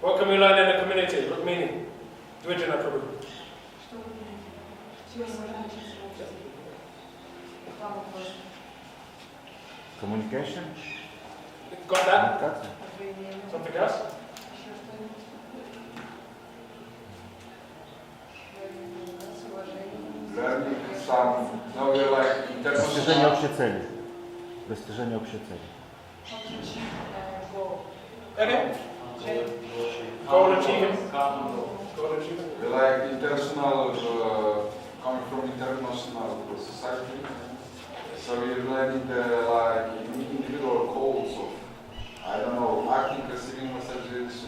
What can we learn in the community? What meaning? Движение проблем. Communication. Got that? Something else? Learning some, no, we're like Достижение общей цели. Достижение общей цели. Okay. Goal achieving. Goal achieving. we're like international, coming from international society. So we're learning the like individual codes of, I don't know, acting, receiving messages,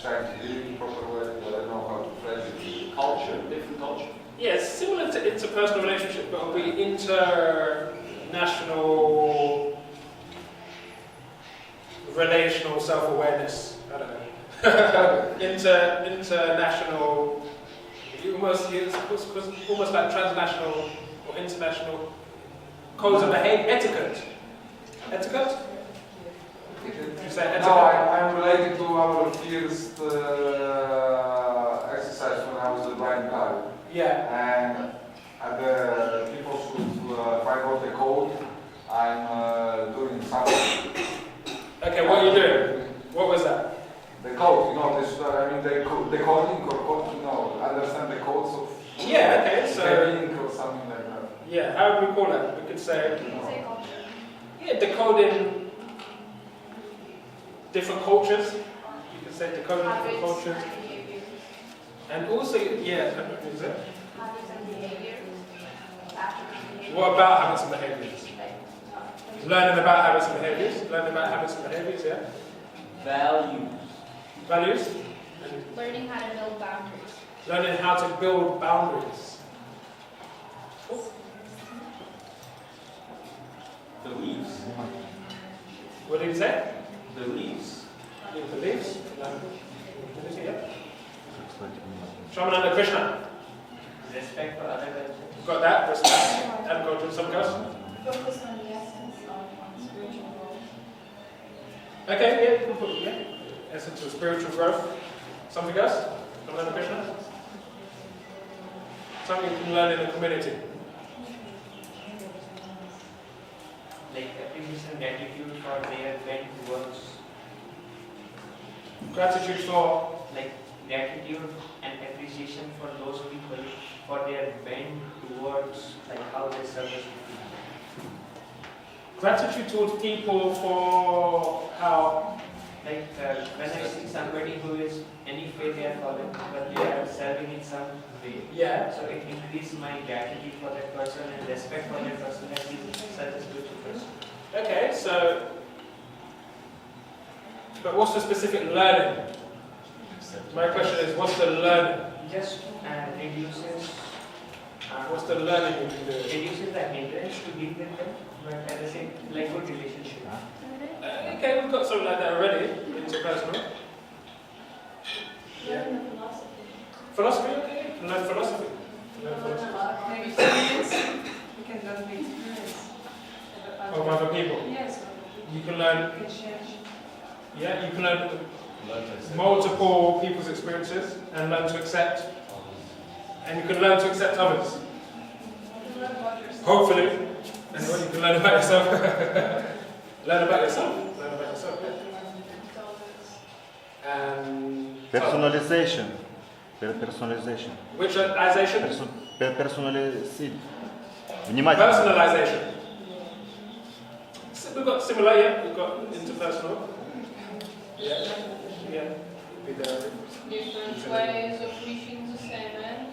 trying to do it in proper way, but I don't know how to phrase it. Culture, different culture. Yeah, it's similar to interpersonal relationship, but it'll be international relational self-awareness. I don't know. International, it's almost like transnational or international codes of behavior, etiquette. Etiquette? Did you say etiquette? No, I'm related to our first exercise when I was a blind guy. Yeah. And the people should find out the code. I'm doing something. Okay, what are you doing? What was that? The code, this, the coding or understand the codes of Yeah, okay, so... training or something like that. Yeah, how would we call it? We could say... Yeah, decoding different cultures. You could say decoding different cultures. And also, yeah, is it? What about habits and behaviors? Learning about habits and behaviors. Learning about habits and behaviors, yeah. Values. Values. Learning how to build boundaries. Learning how to build boundaries. Beliefs. What did he say? Beliefs. Beliefs. Yeah. Shamananda Krishna. Respect for other cultures. Got that? Respect. And go to some else. Focus on the essence of spiritual growth. Okay, yeah, you can put essence of spiritual growth. Something else? Shamananda Krishna? Something you can learn in the community. Like appreciation, gratitude for their bent towards. Gratitude for. Like gratitude and appreciation for those people for their bent towards like how they service people. Gratitude towards people for how. Like when I see somebody who is any faith they are following, but they are serving in some way. Yeah. So it increases my gratitude for that person and respect for that person as he is such a spiritual person. Okay, so. But what's the specific learning? My question is, what's the learning? Just reduces. What's the learning you can do? Reduces the hindrance to deal with them, but at the same like good relationship. Okay, we've got something like that already. Interpersonal. Yeah. Philosophy, okay. Learn philosophy. Maybe experience. You can learn the experience Of other people. Yes. You can learn. You can share. Yeah, you can learn multiple people's experiences and learn to accept. And you can learn to accept others. You can learn about yourself. Hopefully. And what you can learn about yourself. Learn about yourself. Learn about yourself. And Personalization. Personalization. which organization? Personalization. Внимательно. Personalization. So we've got similar, yeah. We've got interpersonal. Yeah. Yeah. Be there. Different ways of reaching the same end.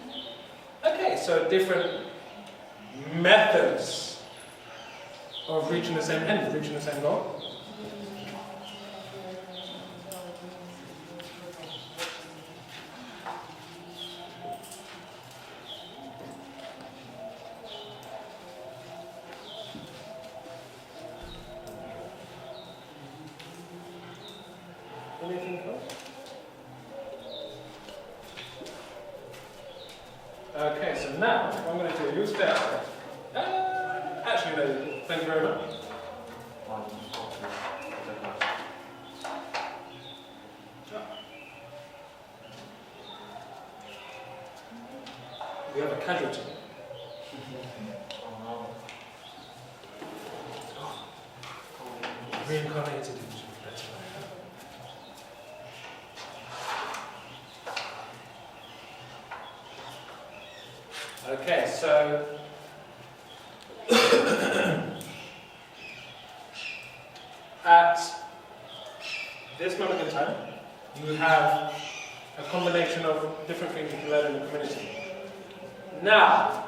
Okay, so different methods of reaching the same end, reaching the same goal. Anything else? Okay, so now what I'm going to do, you stay out there. Actually, no, thank you very much. We have a casualty. Reincarnated into better life. Okay, so at this moment in time, you have a combination of different things you can learn in the community. Now,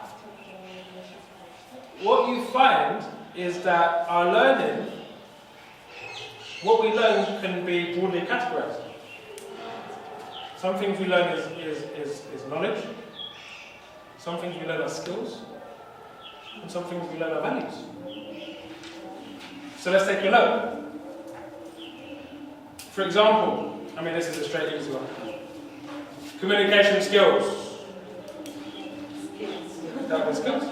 what you find is that our learning, what we learn can be broadly categorized. Some things we learn is knowledge, some things we learn are skills, and some things we learn are values. So let's take a look. For example, I mean this is a straight easy one. Communication skills. That was skills.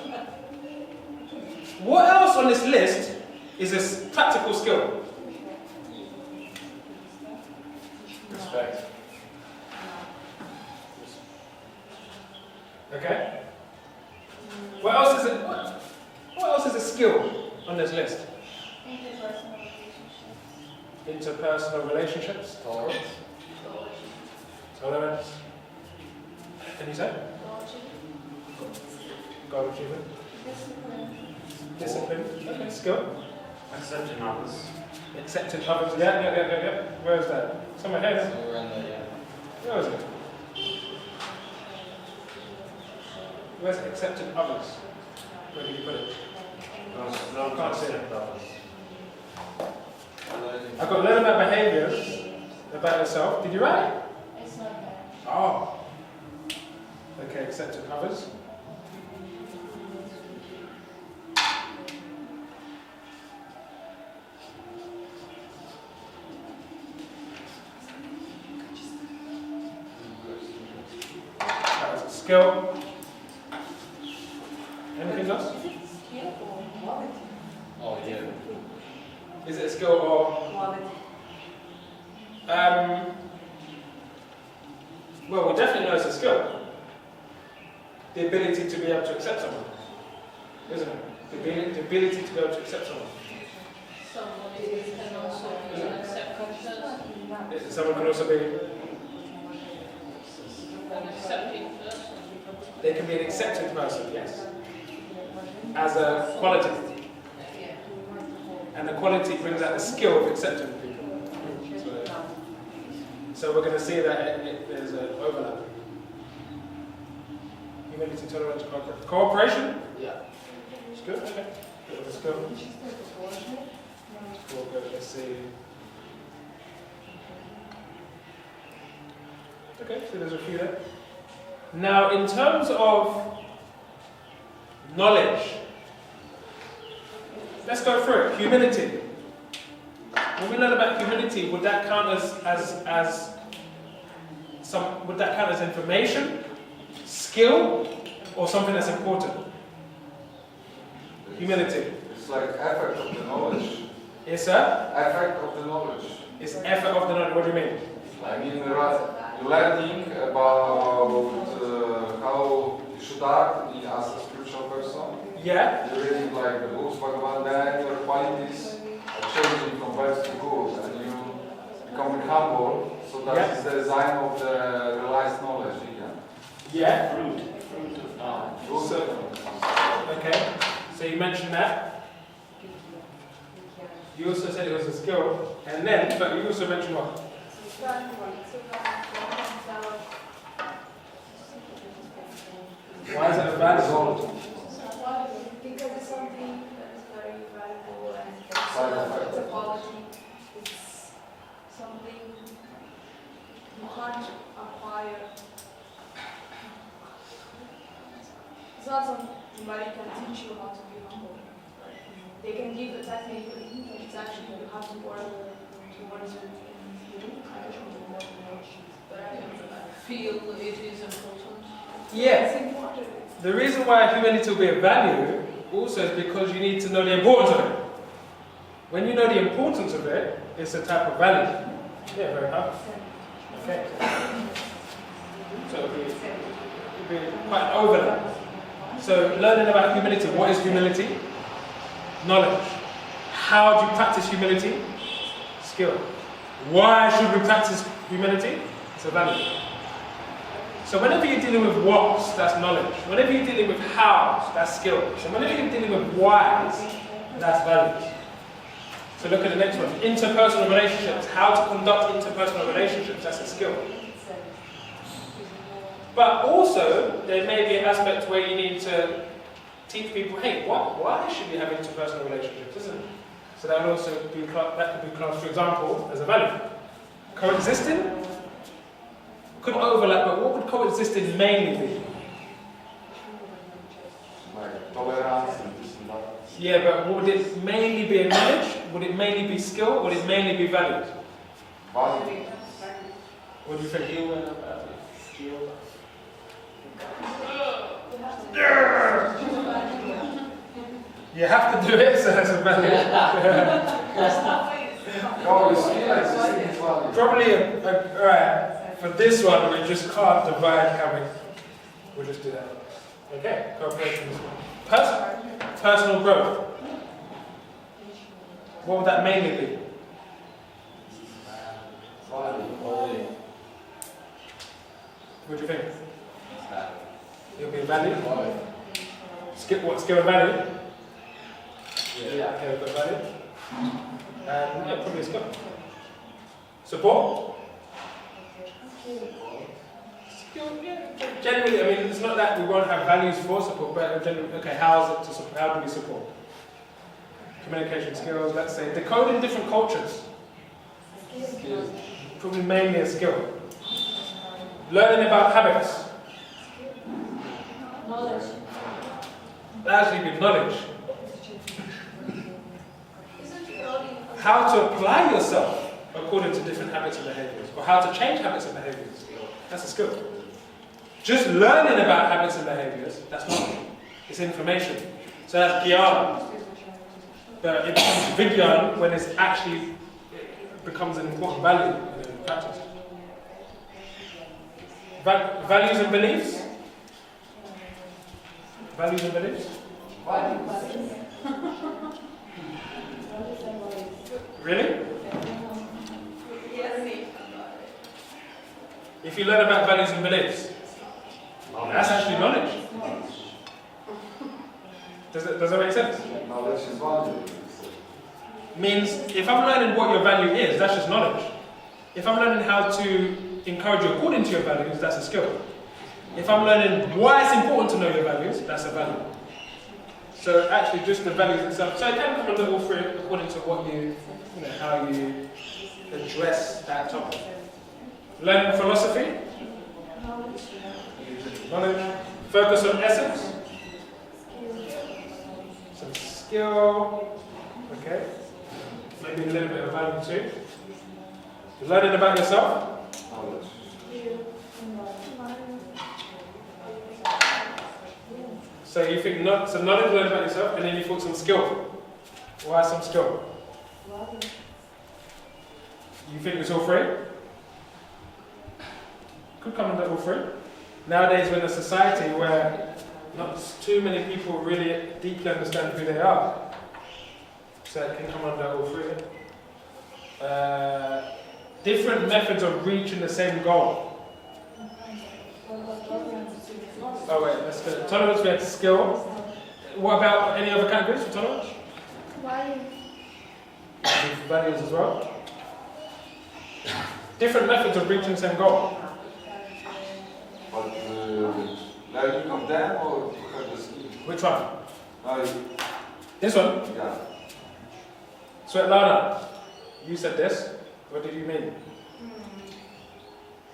What else on this list is a practical skill? Respect. Okay. What else is it? What else is a skill on this list? Interpersonal relationships. Tolerance. Tolerance. Can you say? Goal achievement. Discipline. Okay, skill. Accepting others. Accepting others. Yeah. Where is that? Somewhere here. Somewhere around there, yeah. Where is it? Where's accepting others? Where did you put it? No, Can't see it. accept others. I've got learn about behaviours, about yourself. Did you write it? It's not there. Oh. Okay, accepting others. That was a skill. Anything else? Is it skill or quality? Oh, yeah. Is it a skill or? Quality. Well, we definitely know it's a skill. The ability to be able to accept someone, isn't it? The ability to be able to accept someone. Somebody can also be an accepting person. Someone can also be. An accepting person. They can be an accepting person, yes. As a quality. And the quality brings out the skill of accepting people. So we're going to see that there's an overlap. Humility, tolerance, cooperation? Yeah. It's good, okay. Bit of a skill. Cool, good. Let's see. Okay, so there's a few there. Now, in terms of knowledge, let's go through it. Humility. When we learn about humility, would that count would that count as information, skill, or something that's important? Humility. It's like effect of the knowledge. It's a? Effect of the knowledge. It's effort of the knowledge. What do you mean? I mean, you're learning about how you should act as a spiritual person. Yeah. You're reading like the books, Bhagavan, then your qualities are changing from bad to good, and you become humble. So that's the design of the realized knowledge. Yeah. Fruit of knowledge. Okay. So you mentioned that. You also said it was a skill, and then, but you also mentioned what? Why is it a bad result? Because it's something that is very valuable and it's a quality. It's something you can't acquire. It's not somebody can teach you how to be humble. They can give the technique, but it's actually you have to work towards it. But I feel it is important. Yeah. It's important. The reason why humility will be a value also is because you need to know the importance of it. When you know the importance of it, it's a type of value. Yeah, very hard. Okay. So it'll be quite an overlap. So learning about humility. What is humility? Knowledge. How do you practice humility? Skill. Why should we practice humility? It's a value. So whenever you're dealing with what's, that's knowledge. Whenever you're dealing with how's, that's skill. So whenever you're dealing with why's, that's values. So look at the next one. Interpersonal relationships. How to conduct interpersonal relationships, that's a skill. But also, there may be an aspect where you need to teach people, hey, why should we have interpersonal relationships, isn't it? So that would also be, that could be classed, for example, as a value. Coexisting could overlap, but what would coexisting mainly be? Like tolerance and this and that. Yeah, but would it mainly be a knowledge? Would it mainly be skill? Would it mainly be values? Value. What do you think? Skill. You have to do it, so that's a value. No, it's skill existing as value. Probably, alright, for this one, we just can't divide, can we? We'll just do that. Okay, cooperation is personal growth. What would that mainly be? Value. What do you think? It'll be value? What, skill and value? Yeah. Okay, we've got value. And yeah, probably skill. Support? Skill, yeah. Generally, I mean, it's not that we won't have values for support, but generally, okay, how do we support? Communication skills, let's say. Decoding different cultures. Skill. Probably mainly a skill. Learning about habits. Knowledge. That actually be knowledge. How to apply yourself according to different habits and behaviors, or how to change habits and behaviors. That's a skill. Just learning about habits and behaviors, that's not. It's information. So that's gyan. But it becomes vigyan when it becomes an important value in practice. Values and beliefs? Values and beliefs? Really? If you learn about values and beliefs, that's actually knowledge. Does that make sense? Knowledge is value. Means if I'm learning what your value is, that's just knowledge. If I'm learning how to encourage you according to your values, that's a skill. If I'm learning why it's important to know your values, that's a value. So actually just the values itself. So it can come under all three according to what how you address that topic. Learning philosophy. Knowledge. Focus on essence. Some skill. Okay. Maybe a little bit of value too. Learning about yourself. Knowledge. So you think so knowledge, learn about yourself, and then you thought some skill. Why some skill? You think it's all three? Could come under all three. Nowadays we're in a society where not too many people really deeply understand who they are. So it can come under all three. Different methods of reaching the same goal. Oh wait, let's go. Tolerance, we had skill. What about any other categories for tolerance? Values as well. Different methods of reaching the same goal. But learning of them or to have the skill? Which one? No, This one? yeah. Svetlana, you said this. What did you mean?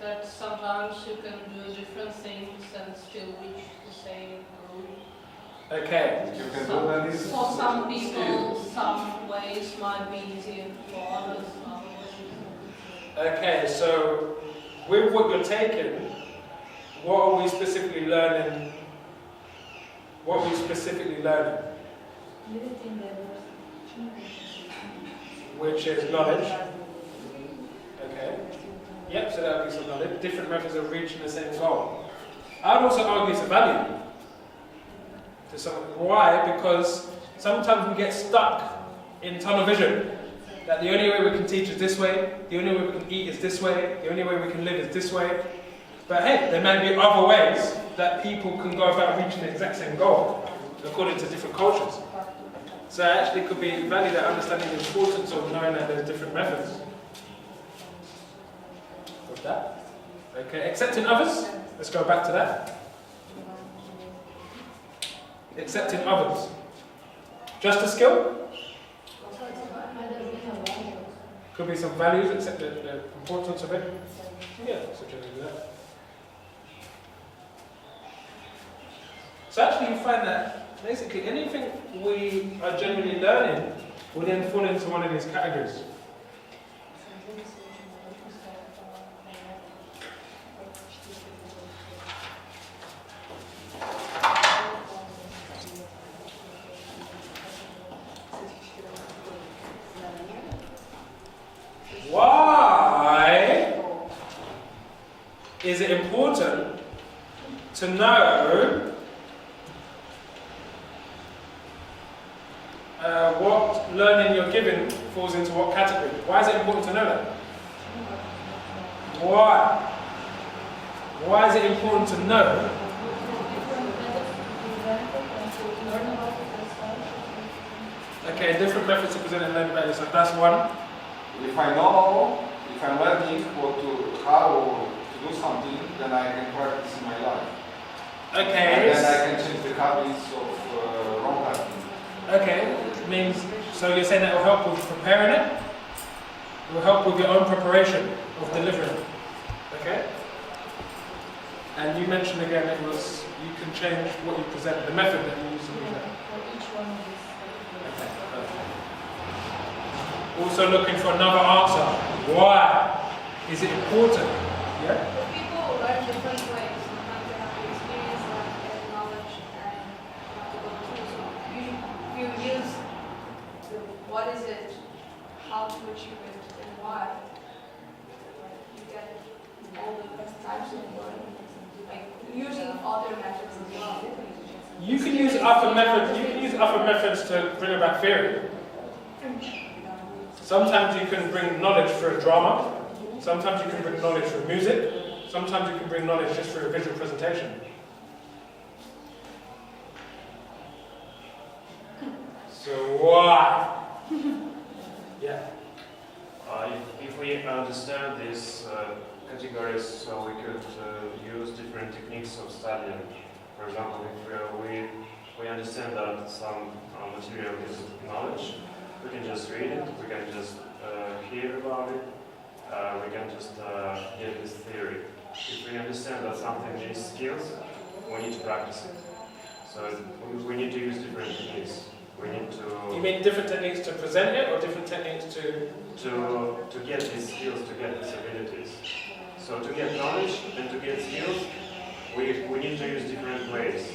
That sometimes you can do different things and still reach the same goal. Okay. You can do that is For some people, some ways might be easier. For others, other ways. Okay, so with what you're taking, what are we specifically learning? What are we specifically learning? Which is knowledge. Okay. Yep, so that would be some knowledge. Different methods of reaching the same goal. I would also argue it's a value. To some, why? Because sometimes we get stuck in tunnel vision. That the only way we can teach is this way, the only way we can eat is this way, the only way we can live is this way. But hey, there might be other ways that people can go about reaching the exact same goal, according to different cultures. So it actually could be valid at understanding the importance of knowing that there's different methods. With that. Okay, accepting others. Let's go back to that. Accepting others. Just a skill? Could be some values, accept the importance of it. Yeah, so generally that. So actually you find that basically anything we are generally learning will then fall into one of these categories. Why is it important to know what learning you're given falls into what category? Why is it important to know that? Why? Why is it important to know? Okay, different methods to present and learn about yourself. That's one. If I know, if I'm learning how to do something, then I can practice in my life. Okay. And then I can change the habits of wrong habits. Okay, means, so you're saying that will help with preparing it? It will help with your own preparation of delivering it. Okay? And you mentioned again it was, you can change what you present, the method that you use to do that. For each one of these. Okay, perfect. Also looking for another answer. Why is it important? Yeah? But people learn different ways. Sometimes they have to experience and knowledge and have to go through. So you use what is it, how to achieve it, and why. You get all the best types of learning. Like using other methods as well. You can use other methods. You can use other methods to bring about theory. Sometimes you can bring knowledge through a drama. Sometimes you can bring knowledge through music. Sometimes you can bring knowledge just through a visual presentation. So why? Yeah. If we understand these categories, so we could use different techniques of studying. For example, if we understand that some material is knowledge, we can just read it, we can just hear about it, we can just get this theory. If we understand that something is skills, we need to practice it. So we need to use different techniques. We need to... You mean different techniques to present it, or different techniques to... To get these skills, to get these abilities. So to get knowledge and to get skills, we need to use different ways.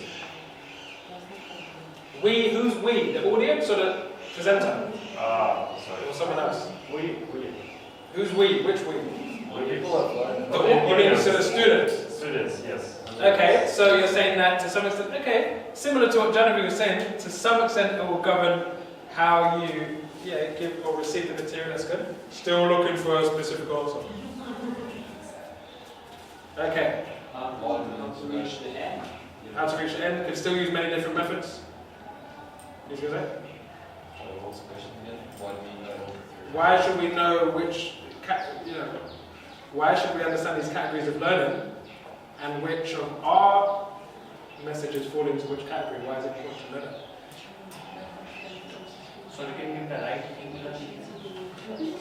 We, who's we? The audience or the presenter? Sorry. Or someone else? We. Who's we? Which we? People have learned. The audience or the students? Students, yes. Okay, so you're saying that to some extent, okay, similar to what Genevieve was saying, to some extent it will govern how you give or receive the material, that's good. Still looking for a specific answer. Okay. How to reach the end. How to reach the end, can still use many different methods. You see that? What's the question again? Why do we know? Why should we know which, why should we understand these categories of learning and which of our messages fall into which category? Why is it important to know that? So we can give the right English.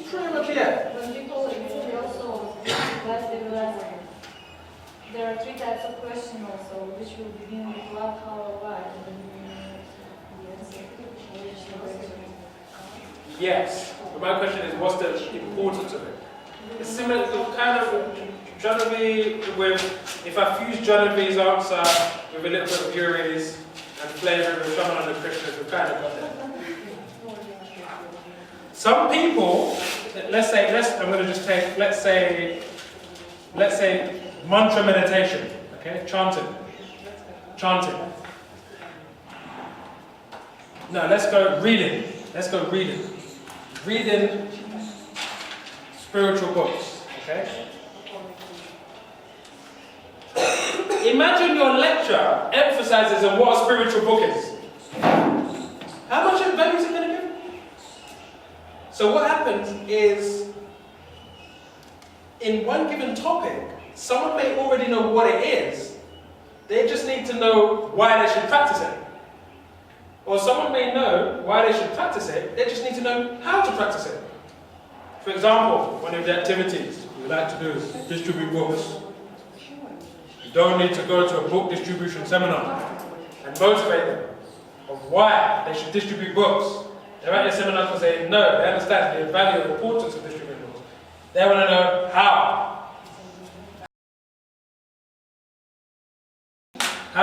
Pretty much, yeah. When people usually also class they will ask, there are 3 types of questions also, which will begin with what, how, or why, and then the answer, which Yes. But my question is, what's the importance of it? It's similar to kind of Genevieve with, if I fuse Genevieve's answer with a little bit of Yuri's and flavour with someone under Krishna's, we've kind of got there. Some people, I'm going to just take, let's say, let's say, mantra meditation, okay? Chanting. Now let's go reading. Reading spiritual books, okay? Imagine your lecturer emphasizes on what a spiritual book is. How much value is it going to give? So what happens is, in one given topic, someone may already know what it is. They just need to know why they should practice it. Or someone may know why they should practice it, they just need to know how to practice it. For example, one of the activities we like to do is distribute books. You don't need to go to a book distribution seminar and motivate them of why they should distribute books. They're at your seminar because they know, they understand the value and importance of distributing books. They want to know how.